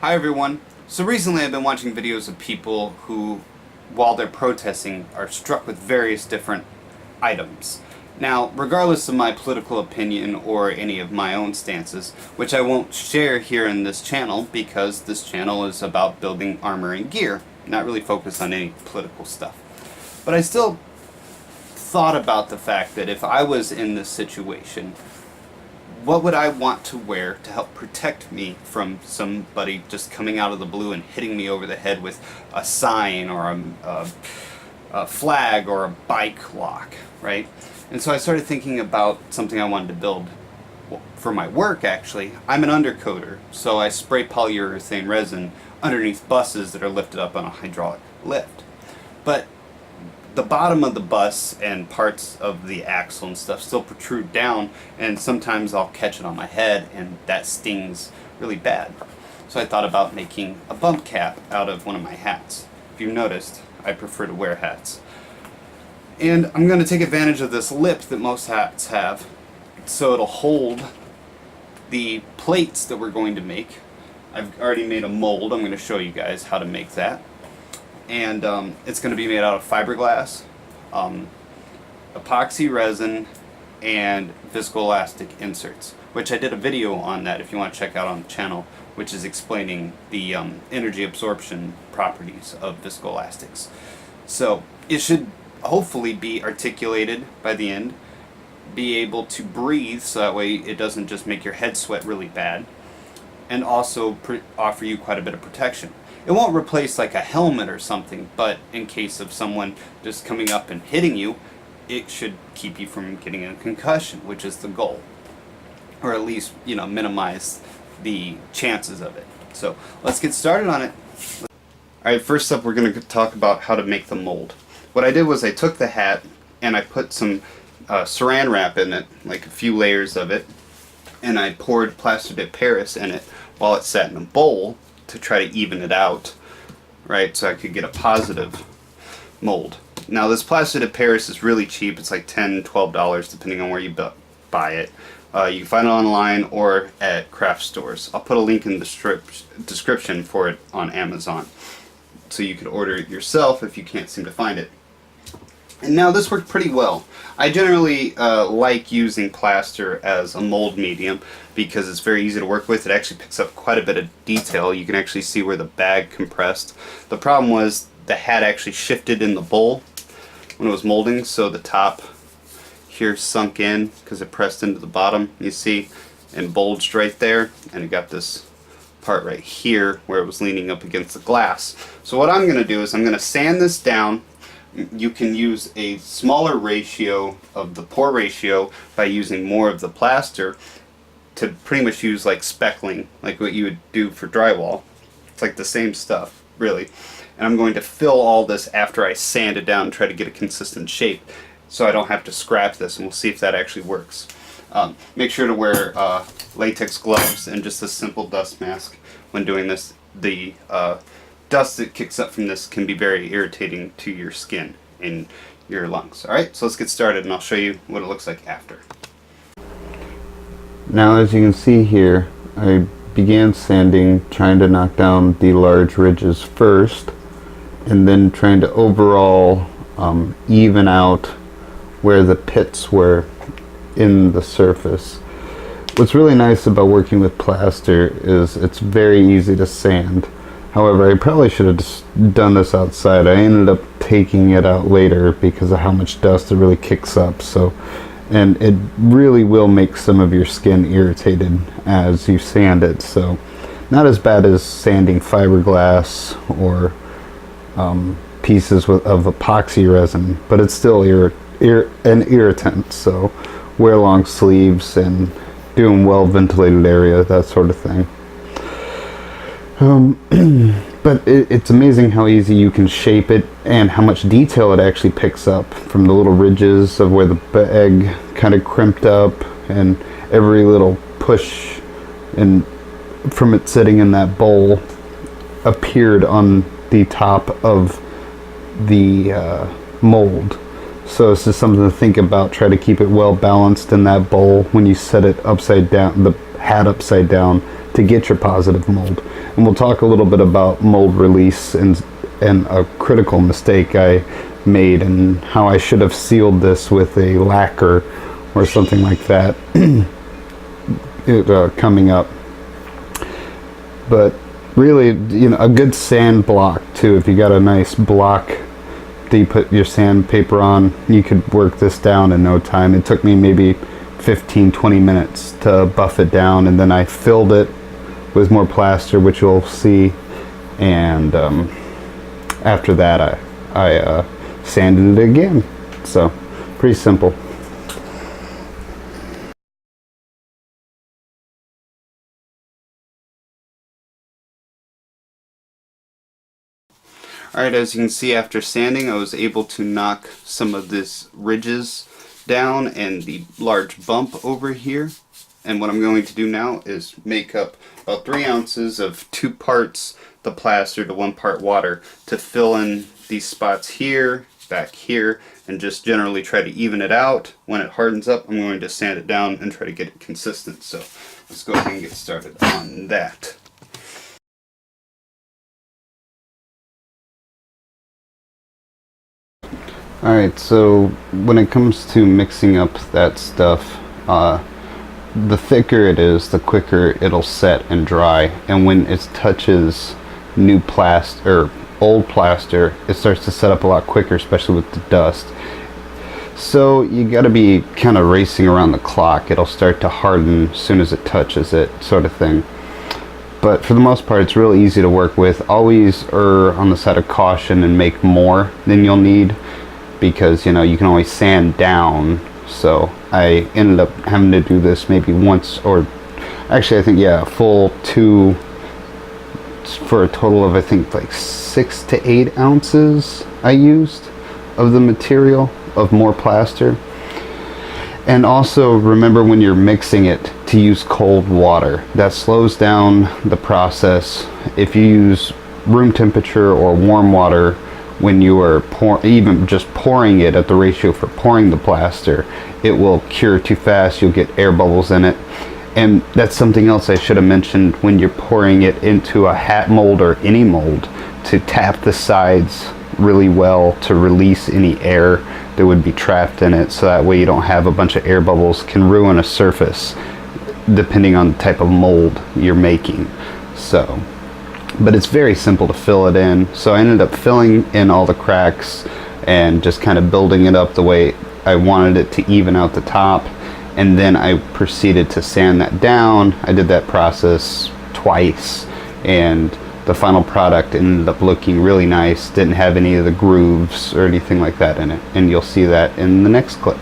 Hi everyone. So recently I've been watching videos of people who, while they're protesting, are struck with various different items. Now, regardless of my political opinion or any of my own stances, which I won't share here in this channel because this channel is about building armor and gear, not really focused on any political stuff. But I still thought about the fact that if I was in this situation, what would I want to wear to help protect me from somebody just coming out of the blue and hitting me over the head with a sign or a flag or a bike lock, right? And so I started thinking about something I wanted to build for my work, actually. I'm an undercoater, so I spray polyurethane resin underneath buses that are lifted up on a hydraulic lift. But the bottom of the bus and parts of the axle and stuff still protrude down, and sometimes I'll catch it on my head and that stings really bad. So I thought about making a bump cap out of one of my hats. If you've noticed, I prefer to wear hats. And I'm going to take advantage of this lip that most hats have, so it'll hold the plates that we're going to make. I've already made a mold. I'm going to show you guys how to make that. And it's going to be made out of fiberglass, epoxy resin, and viscoelastic inserts, which I did a video on that if you want to check out on the channel, which is explaining the energy absorption properties of viscoelastics. So it should hopefully be articulated by the end, be able to breathe so that way it doesn't just make your head sweat really bad, and also offer you quite a bit of protection. It won't replace like a helmet or something, but in case of someone just coming up and hitting you, it should keep you from getting a concussion, which is the goal. Or at least, minimize the chances of it. So let's get started on it. Alright, first up we're going to talk about how to make the mold. What I did was I took the hat and I put some saran wrap in it, like a few layers of it, and I poured plaster de Paris in it while it sat in a bowl to try to even it out, right, so I could get a positive mold. Now this plaster de Paris is really cheap. It's like $10, $12 depending on where you buy it. You can find it online or at craft stores. I'll put a link in the description for it on Amazon, so you could order it yourself if you can't seem to find it. And now this worked pretty well. I generally like using plaster as a mold medium because it's very easy to work with. It actually picks up quite a bit of detail. You can actually see where the bag compressed. The problem was the hat actually shifted in the bowl when it was molding, so the top here sunk in because it pressed into the bottom, you see, and bulged right there, and it got this part right here where it was leaning up against the glass. So what I'm going to do is I'm going to sand this down. You can use a smaller ratio of the pour ratio by using more of the plaster to pretty much use like speckling, like what you would do for drywall. It's like the same stuff, really. And I'm going to fill all this after I sand it down and try to get a consistent shape so I don't have to scrap this, and we'll see if that actually works. Make sure to wear latex gloves and just a simple dust mask when doing this. The dust that kicks up from this can be very irritating to your skin and your lungs. Alright, so let's get started and I'll show you what it looks like after. Now, as you can see here, I began sanding, trying to knock down the large ridges first, and then trying to overall even out where the pits were in the surface. What's really nice about working with plaster is it's very easy to sand. However, I probably should have just done this outside. I ended up taking it out later because of how much dust it really kicks up. And it really will make some of your skin irritated as you sand it. So not as bad as sanding fiberglass or pieces of epoxy resin, but it's still an irritant. So wear long sleeves and do in well ventilated area, that sort of thing. But it's amazing how easy you can shape it and how much detail it actually picks up, from the little ridges of where the bag kind of crimped up and every little push and from it sitting in that bowl appeared on the top of the mold. So it's just something to think about. Try to keep it well balanced in that bowl when you set it upside down, the hat upside down, to get your positive mold. And we'll talk a little bit about mold release and a critical mistake I made and how I should have sealed this with a lacquer or something like that coming up. But really, you know, a good sand block too. If you got a nice block that you put your sandpaper on, you could work this down in no time. It took me maybe 15-20 minutes to buff it down, and then I filled it with more plaster, which you'll see, and after that I sanded it again. So pretty simple. Alright, as you can see, after sanding, I was able to knock some of this ridges down and the large bump over here. And what I'm going to do now is make up about 3 ounces of 2 parts the plaster to 1 part water to fill in these spots here, back here, and just generally try to even it out. When it hardens up, I'm going to sand it down and try to get it consistent. So let's go ahead and get started on that. Alright, so when it comes to mixing up that stuff, the thicker it is, the quicker it'll set and dry. And when it touches new plaster, or old plaster, it starts to set up a lot quicker, especially with the dust. So you gotta be kind of racing around the clock. It'll start to harden as soon as it touches it, sort of thing. But for the most part, it's really easy to work with. Always err on the side of caution and make more than you'll need, because you know you can always sand down. So I ended up having to do this maybe once, or actually I think, yeah, a full 2, for a total of I think like 6 to 8 ounces I used of the material, of more plaster. And also remember, when you're mixing it, to use cold water. That slows down the process. If you use room temperature or warm water when you are even just pouring it at the ratio for pouring the plaster, it will cure too fast. You'll get air bubbles in it. And that's something else I should have mentioned when you're pouring it into a hat mold or any mold, to tap the sides really well to release any air that would be trapped in it, so that way you don't have a bunch of air bubbles. Can ruin a surface depending on the type of mold you're making. So, but it's very simple to fill it in. So I ended up filling in all the cracks and just kind of building it up the way I wanted it to even out the top. And then I proceeded to sand that down. I did that process twice, and the final product ended up looking really nice. Didn't have any of the grooves or anything like that in it. And you'll see that in the next clip.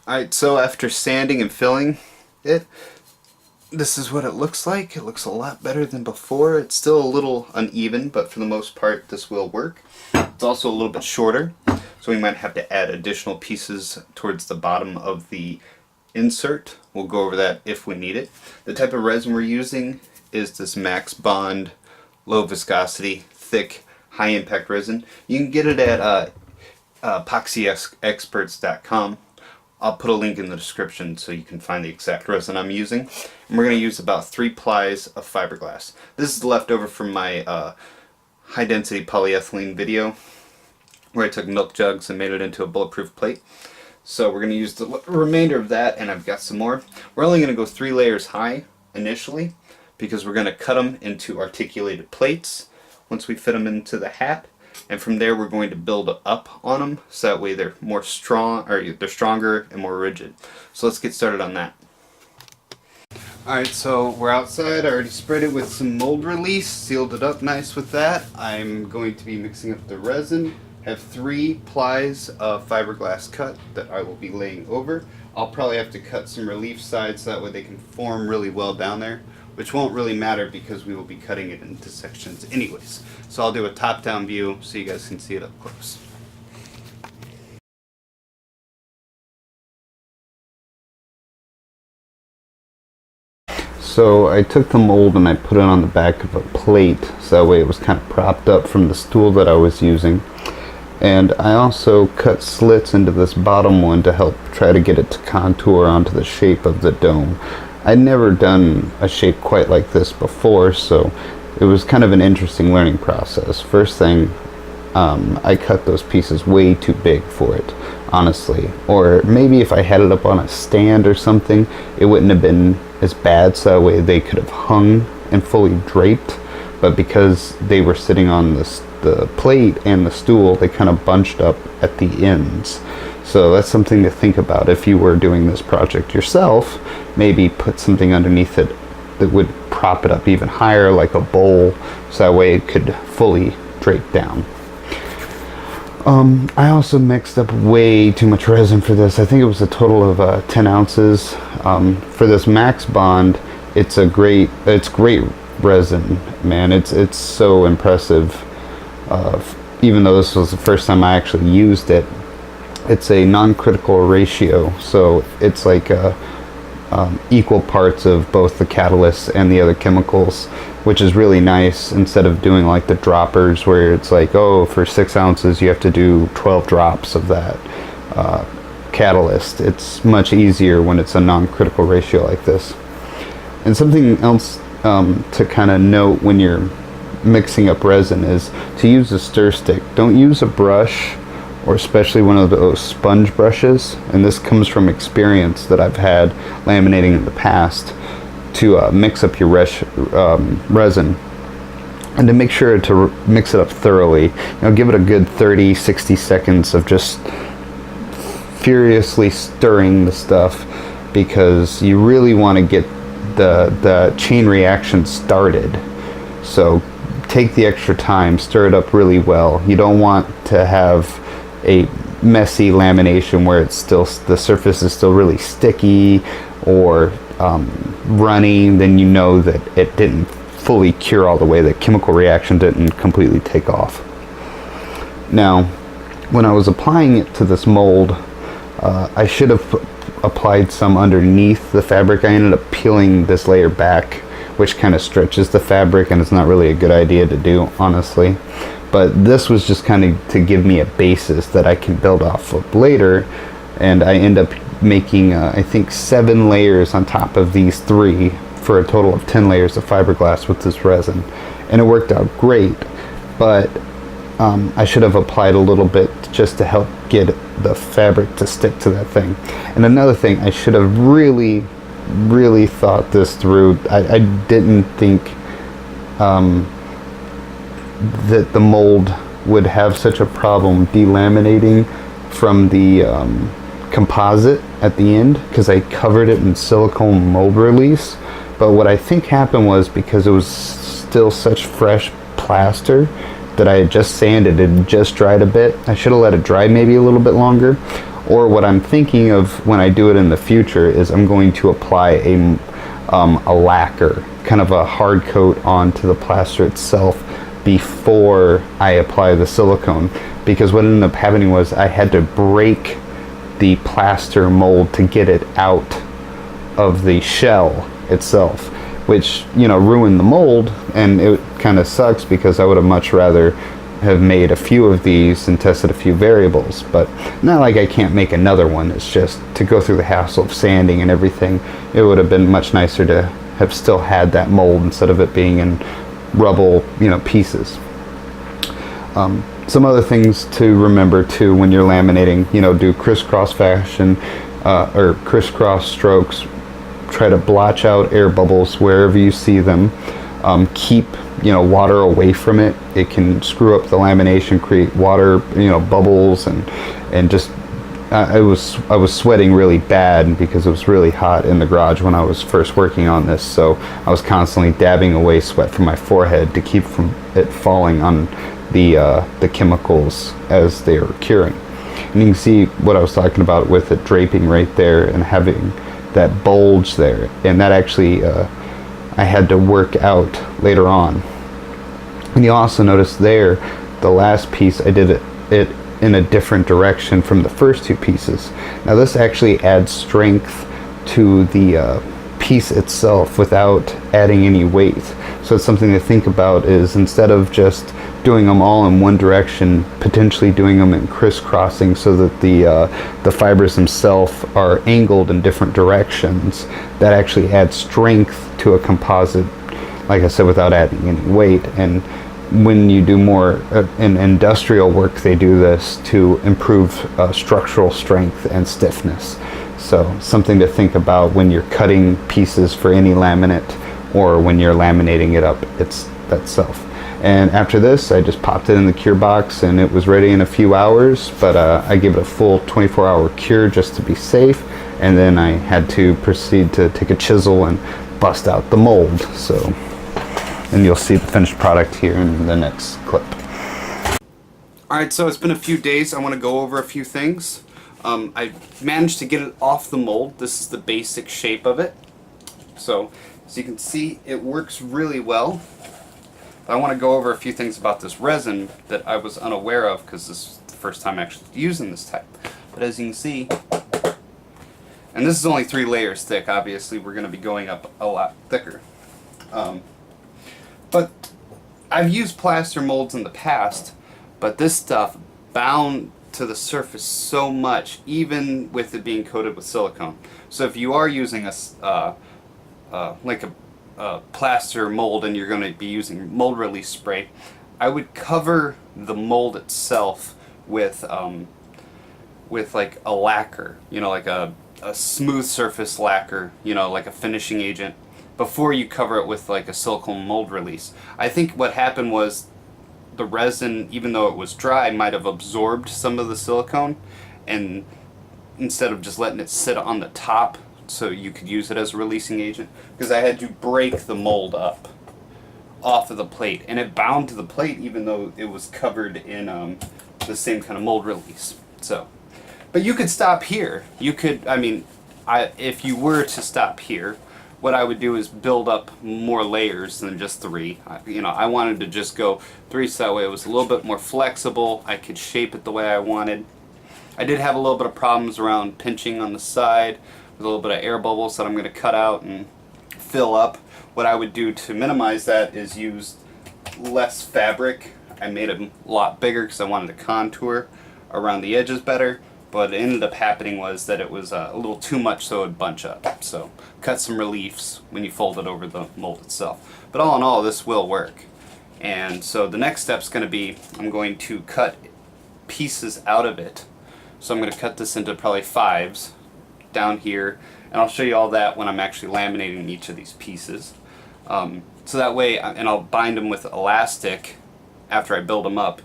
Alright, so after sanding and filling it, this is what it looks like. It looks a lot better than before. It's still a little uneven, but for the most part this will work. It's also a little bit shorter, so we might have to add additional pieces towards the bottom of the insert. We'll go over that if we need it. The type of resin we're using is this Max Bond, low viscosity, thick, high impact resin. You can get it at epoxyexperts.com. I'll put a link in the description so you can find the exact resin I'm using. And we're going to use about 3 plies of fiberglass. This is leftover from my high density polyethylene video, where I took milk jugs and made it into a bulletproof plate. So we're going to use the remainder of that, and I've got some more. We're only going to go 3 layers high initially, because we're going to cut them into articulated plates once we fit them into the hat. And from there we're going to build up on them, so that way they're more strong, or they're stronger and more rigid. So let's get started on that. Alright, so we're outside. I already sprayed it with some mold release, sealed it up nice with that. I'm going to be mixing up the resin. I have 3 plies of fiberglass cut that I will be laying over. I'll probably have to cut some relief sides so that way they can form really well down there, which won't really matter because we will be cutting it into sections anyways. So I'll do a top-down view so you guys can see it up close. So I took the mold and I put it on the back of a plate, so that way it was kind of propped up from the stool that I was using. And I also cut slits into this bottom one to help try to get it to contour onto the shape of the dome. I'd never done a shape quite like this before, so it was kind of an interesting learning process. First thing, I cut those pieces way too big for it, honestly. Or maybe if I had it up on a stand or something, it wouldn't have been as bad, so that way they could have hung and fully draped. But because they were sitting on the plate and the stool, they kind of bunched up at the ends. So that's something to think about if you were doing this project yourself. Maybe put something underneath it that would prop it up even higher, like a bowl, so that way it could fully drape down. I also mixed up way too much resin for this. I think it was a total of 10 ounces. For this Max Bond, it's great resin, man. It's so impressive. Even though this was the first time I actually used it, it's a non-critical ratio, so it's like equal parts of both the catalysts and the other chemicals, which is really nice, instead of doing like the droppers where it's like, oh, for 6 ounces you have to do 12 drops of that catalyst. It's much easier when it's a non-critical ratio like this. And something else to kind of note when you're mixing up resin is to use a stir stick. Don't use a brush, or especially one of those sponge brushes, and this comes from experience that I've had laminating in the past, to mix up your resin, and to make sure to mix it up thoroughly. Give it a good 30-60 seconds of just furiously stirring the stuff, because you really want to get the chain reaction started. So take the extra time, stir it up really well. You don't want to have a messy lamination where it's still, the surface is still really sticky or runny. Then you know that it didn't fully cure all the way, the chemical reaction didn't completely take off. Now, when I was applying it to this mold, I should have applied some underneath the fabric. I ended up peeling this layer back, which kind of stretches the fabric, and it's not really a good idea to do, honestly. But this was just kind of to give me a basis that I can build off of later, and I end up making I think 7 layers on top of these 3 for a total of 10 layers of fiberglass with this resin, and it worked out great. But I should have applied a little bit just to help get the fabric to stick to that thing. And another thing, I should have really thought this through. I didn't think that the mold would have such a problem delaminating from the composite at the end, because I covered it in silicone mold release. But what I think happened was, because it was still such fresh plaster that I had just sanded, it had just dried a bit. I should have let it dry maybe a little bit longer. Or what I'm thinking of when I do it in the future is I'm going to apply a lacquer, kind of a hard coat onto the plaster itself before I apply the silicone, because what ended up happening was I had to break the plaster mold to get it out of the shell itself, which, you know, ruined the mold, and it kind of sucks because I would have much rather have made a few of these and tested a few variables. But not like I can't make another one, it's just to go through the hassle of sanding and everything. It would have been much nicer to have still had that mold instead of it being in rubble, you know, pieces. Some other things to remember too when you're laminating, you know, do crisscross fashion or crisscross strokes. Try to blotch out air bubbles wherever you see them. Keep, you know, water away from it. It can screw up the lamination, create water, you know, bubbles, and just I was sweating really bad because it was really hot in the garage when I was first working on this, so I was constantly dabbing away sweat from my forehead to keep from it falling on the chemicals as they were curing. And you can see what I was talking about with it draping right there and having that bulge there, and that actually I had to work out later on. And you also notice there, the last piece I did it in a different direction from the first 2 pieces. Now this actually adds strength to the piece itself without adding any weight. So it's something to think about, is instead of just doing them all in one direction, potentially doing them in crisscrossing so that the fibers themselves are angled in different directions. That actually adds strength to a composite, like I said, without adding any weight. And when you do more in industrial work, they do this to improve structural strength and stiffness. So something to think about when you're cutting pieces for any laminate, or when you're laminating it up itself. And after this, I just popped it in the cure box and it was ready in a few hours, but I gave it a full 24-hour cure just to be safe. And then I had to proceed to take a chisel and bust out the mold. So, and you'll see the finished product here in the next clip. Alright, so it's been a few days. I want to go over a few things. I managed to get it off the mold. This is the basic shape of it. So, as you can see, it works really well. I want to go over a few things about this resin that I was unaware of, because this is the first time actually using this type. But as you can see, and this is only 3 layers thick, obviously we're going to be going up a lot thicker. But I've used plaster molds in the past, but this stuff bound to the surface so much, even with it being coated with silicone. So if you are using a plaster mold and you're going to be using mold release spray, I would cover the mold itself with like a lacquer, you know, like a smooth surface lacquer, you know, like a finishing agent, before you cover it with like a silicone mold release. I think what happened was the resin, even though it was dry, might have absorbed some of the silicone, and instead of just letting it sit on the top so you could use it as a releasing agent, because I had to break the mold up off of the plate, and it bound to the plate even though it was covered in the same kind of mold release. So, but you could stop here. You could, I mean, if you were to stop here, what I would do is build up more layers than just 3. You know, I wanted to just go 3 so that way it was a little bit more flexible. I could shape it the way I wanted. I did have a little bit of problems around pinching on the side, with a little bit of air bubbles that I'm going to cut out and fill up. What I would do to minimize that is use less fabric. I made it a lot bigger because I wanted to contour around the edges better, but what ended up happening was that it was a little too much, so it would bunch up. So cut some reliefs when you fold it over the mold itself. But all in all, this will work. And so the next step is going to be, I'm going to cut pieces out of it. So I'm going to cut this into probably 5s down here, and I'll show you all that when I'm actually laminating each of these pieces. So that way, and I'll bind them with elastic after I build them up,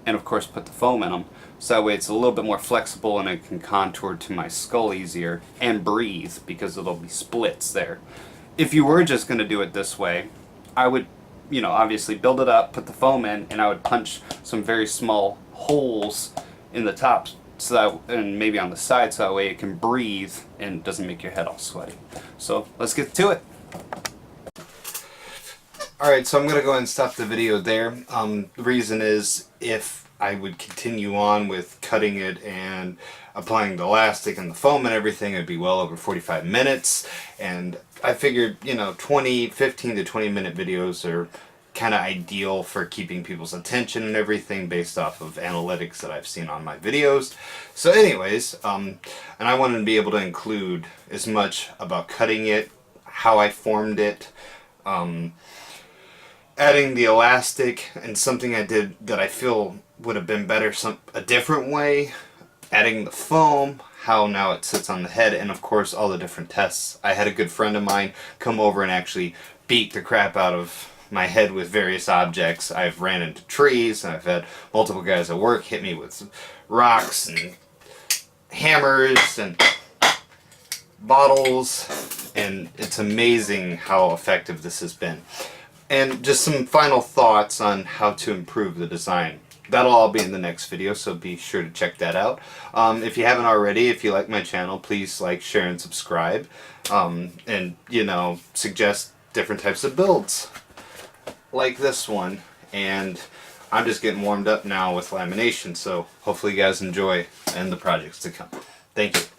and of course put the foam in them, so that way it's a little bit more flexible and it can contour to my skull easier and breathe, because there'll be splits there. If you were just going to do it this way, I would, you know, obviously build it up, put the foam in, and I would punch some very small holes in the top, so that, and maybe on the side, so that way it can breathe and doesn't make your head all sweaty. So let's get to it. Alright, so I'm going to go ahead and stop the video there. The reason is, if I would continue on with cutting it and applying the elastic and the foam and everything, it'd be well over 45 minutes. And I figured, you know, 15 to 20 minute videos are kind of ideal for keeping people's attention and everything, based off of analytics that I've seen on my videos. So anyways, and I wanted to be able to include as much about cutting it, how I formed it, adding the elastic, and something I did that I feel would have been better a different way, adding the foam, how now it sits on the head, and of course all the different tests. I had a good friend of mine come over and actually beat the crap out of my head with various objects. I've ran into trees, and I've had multiple guys at work hit me with rocks and hammers and bottles, and it's amazing how effective this has been. And just some final thoughts on how to improve the design. That'll all be in the next video, so be sure to check that out. If you haven't already, if you like my channel, please like, share, and subscribe. And, you know, suggest different types of builds like this one. And I'm just getting warmed up now with lamination, so hopefully you guys enjoy and the projects to come. Thank you.